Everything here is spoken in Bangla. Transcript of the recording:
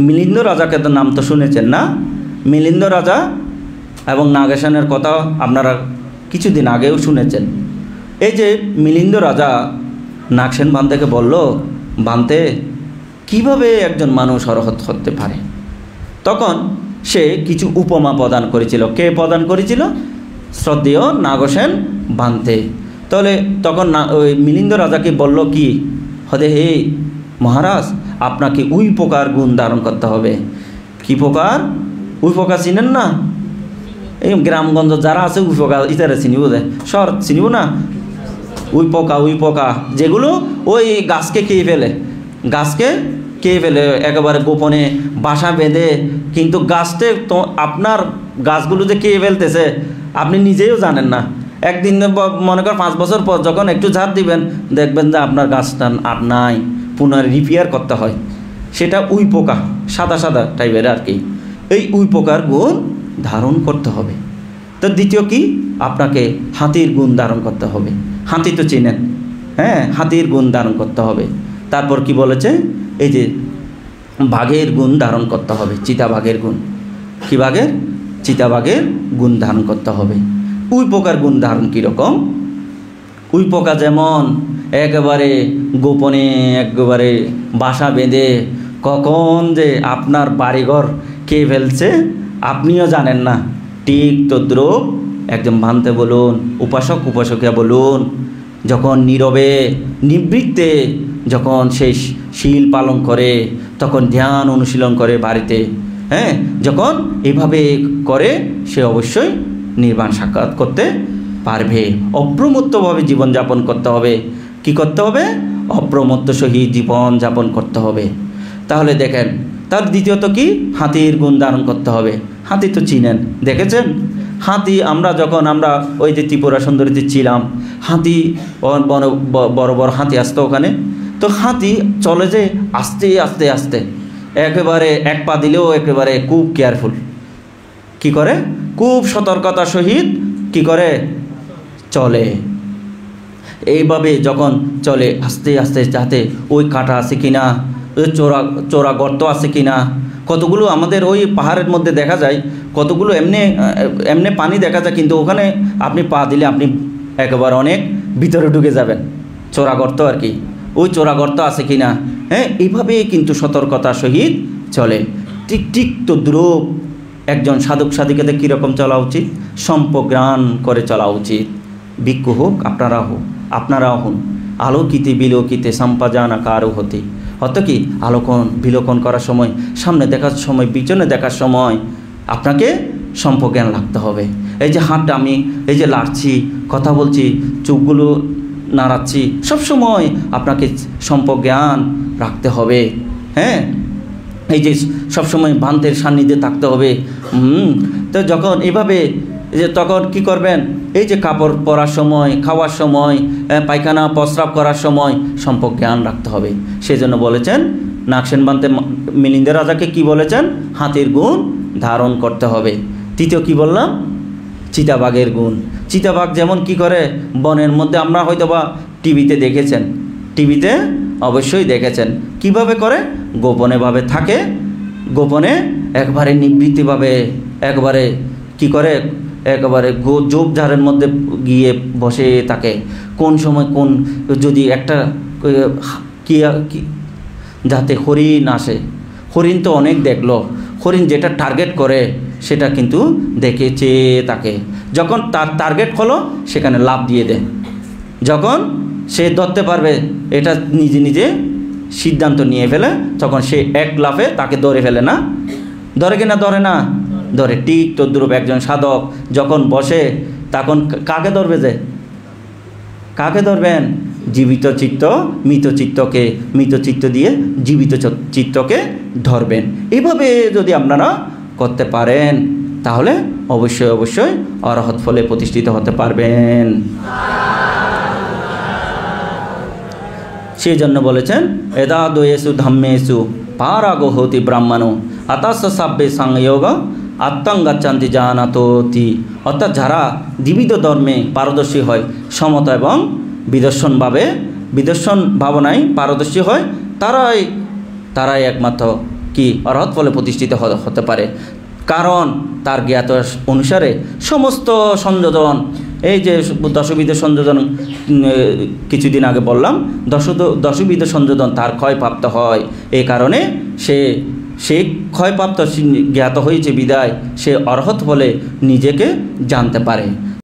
মিলিন্দ রাজাকে তো নাম তো শুনেছেন না? মিলিন্দ রাজা এবং নাগেশনের কথা আপনারা কিছুদিন আগেও শুনেছেন। এই যে মিলিন্দ রাজা নাগসেন বান্তেকে বলল, বান্তে কিভাবে একজন মানুষ অরহত হতে পারে? তখন সে কিছু উপমা প্রদান করেছিল। কে প্রদান করেছিল? শ্রদ্ধেয় নাগসেন বান্তে। তাহলে তখন ওই মিলিন্দ রাজাকে বলল কি, হদে হে মহারাজ, আপনাকে উই প্রকার গুণ ধারণ করতে হবে। কি প্রকার? উই পোকা চিনেন না? এই গ্রামগঞ্জ যারা আছে উই পোকা ইতারে চিনিব, দেয় শহর চিনিব না। উই পোকা যেগুলো ওই গাছকে খেয়ে ফেলে, একেবারে গোপনে বাসা বেঁধে, কিন্তু গাছতে তো আপনার গাছগুলো যে খেয়ে ফেলতেছে আপনি নিজেও জানেন না। একদিন মনে কর 5 বছর পর যখন একটু ঝাড় দিবেন, দেখবেন যে আপনার গাছটা আর নাই, পুনরায় রিপেয়ার করতে হয়। সেটা উই পোকা, সাদা টাইপের আর কি। এই উই পোকার গুণ ধারণ করতে হবে। তো দ্বিতীয় কি? আপনাকে হাতির গুণ ধারণ করতে হবে। হাতি তো চেনেন, হ্যাঁ, হাতির গুণ ধারণ করতে হবে। তারপর কি বলেছে? এই যে বাঘের গুণ ধারণ করতে হবে, চিতাবাঘের গুণ। কি বাঘের? চিতাবাঘের গুণ ধারণ করতে হবে। উই পোকার গুণ ধারণ কীরকম? উই পোকা যেমন একেবারে গোপনে একেবারে বাসা বেঁধে কখন যে আপনার বাড়িঘর কে ফেলছে আপনিও জানেন না, ঠিক তদ্রূপ একজন ভান্তে বলুন, উপাসকিয়া বলুন, যখন নীরবে নিবৃত্তে যখন সেই শীল পালন করে, তখন ধ্যান অনুশীলন করে বাড়িতে, হ্যাঁ, যখন এভাবে করে সে অবশ্যই নির্বাণ সাক্ষাৎ করতে পারবে। অপ্রমত্তভাবে জীবনযাপন করতে হবে। কি করতে হবে? অপ্রমত্ত সহিত জীবনযাপন করতে হবে। তাহলে দেখেন, তার দ্বিতীয়ত কি? হাতির গুণ ধারণ করতে হবে। হাতি তো চিনেন, দেখেছেন হাতি। আমরা ওই যে ত্রিপুরা সুন্দরীতে ছিলাম, হাতি বড় বড় হাতি আসতো ওখানে। তো হাতি চলে যে আস্তে আস্তে আস্তে, একেবারে এক পা দিলেও একেবারে খুব কেয়ারফুল। কি করে? খুব সতর্কতার সহিত কি করে? চলে। এইভাবে যখন চলে আস্তে আস্তে, যাতে ওই কাঁটা আছে কিনা, ওই চোরা গর্ত আছে কিনা। কতগুলো আমাদের ওই পাহাড়ের মধ্যে দেখা যায়, কতগুলো এমনি পানি দেখা যায়, কিন্তু ওখানে আপনি পা দিলে আপনি একেবারে অনেক ভিতরে ঢুকে যাবেন। চোরা গর্ত আর কি, ওই চোরা গর্ত আছে কিনা, হ্যাঁ, এইভাবেই কিন্তু সতর্কতার সহিত চলে। ঠিক তদ্রূপ একজন সাধক সাধিকাদের কীরকম চলা উচিত? সম্প্রজ্ঞান করে চলা উচিত। ভিক্ষু হোক, আপনারাও হন আলোকিতে বিলোকিতে সম্পাজানা কারো হতে। হতো কি? বিলোকন করার সময়, সামনে দেখার সময়, পিছনে দেখার সময় আপনাকে সম্প্রজ্ঞান লাগতে হবে। এই যে হাতটা আমি এই যে লাড়ছি, কথা বলছি, চোখগুলো নাড়াচ্ছি, সবসময় আপনাকে সম্প্রজ্ঞান রাখতে হবে। হ্যাঁ, এই যে সবসময় ভান্তের সান্নিধ্যে থাকতে হবে। তো যখন এভাবে যে তখন কি করবেন? এই যে কাপড় পরার সময়, খাওয়ার সময়, পায়খানা প্রস্রাব করার সময় সম্প্রজ্ঞান রাখতে হবে। সেই জন্য বলেছেন নাগসেন বান্তে মিলিন্দ রাজাকে কি বলেছেন? হাতির গুণ ধারণ করতে হবে। তৃতীয় কি বললাম? চিতাবাঘের গুণ। চিতাবাঘ যেমন কি করে বনের মধ্যে, আমরা হয়তো বা টিভিতে অবশ্যই দেখেছেন কিভাবে করে, গোপনেভাবে থাকে, গোপনে একবারে নিবৃত্তিভাবে একবারে কি করে, একেবারে ঝোপঝাড়ের মধ্যে গিয়ে বসে থাকে। কোন সময় যদি একটা যাতে হরিণ আসে, হরিণ তো অনেক দেখলো, হরিণ যেটা টার্গেট করে সেটা কিন্তু দেখেছে তাকে, যখন তার টার্গেট হলো সেখানে লাফ দিয়ে দেয়। যখন সে ধরতে পারবে, এটা নিজে সিদ্ধান্ত নিয়ে ফেলে, তখন সে এক লাফে তাকে ধরে ফেলে। না ধরে কিনা? ধরে। ঠিক তদ্রূপ একজন সাধক যখন বসে, তখন কাকে ধরবে? কাকে ধরবেন? জীবিত চিত্ত মৃত চিত্ত দিয়ে জীবিত চিত্তকে ধরবেন। এইভাবে যদি আপনারা করতে পারেন, তাহলে অবশ্যই অরহত ফলে প্রতিষ্ঠিত হতে পারবেন। সেই জন্য বলেছেন এদাদয়েসু ধম্মেসু পারাগো হতি ব্রাহ্মণ আতাস্য সাব্বে সংয়োগ আত্মঙ্গাচ্ছান্তি জানাতোতি। অর্থাৎ যারা দ্বিবিধ ধর্মে পারদর্শী হয়, সমতা এবং বিদর্শন ভাবনায় পারদর্শী হয়, তারাই একমাত্র কি অরহত ফলে প্রতিষ্ঠিত হতে পারে, কারণ তার জ্ঞাত অনুসারে সমস্ত সংযোজন, এই যে দশবিধের সংযোজন কিছুদিন আগে বললাম, দশবিধের সংযোজন তার ক্ষয়প্রাপ্ত হয়। এই কারণে সে ক্ষয়প্রাপ্ত জ্ঞাত হয়েছে বিদায় সে অরহত বলে নিজেকে জানতে পারে।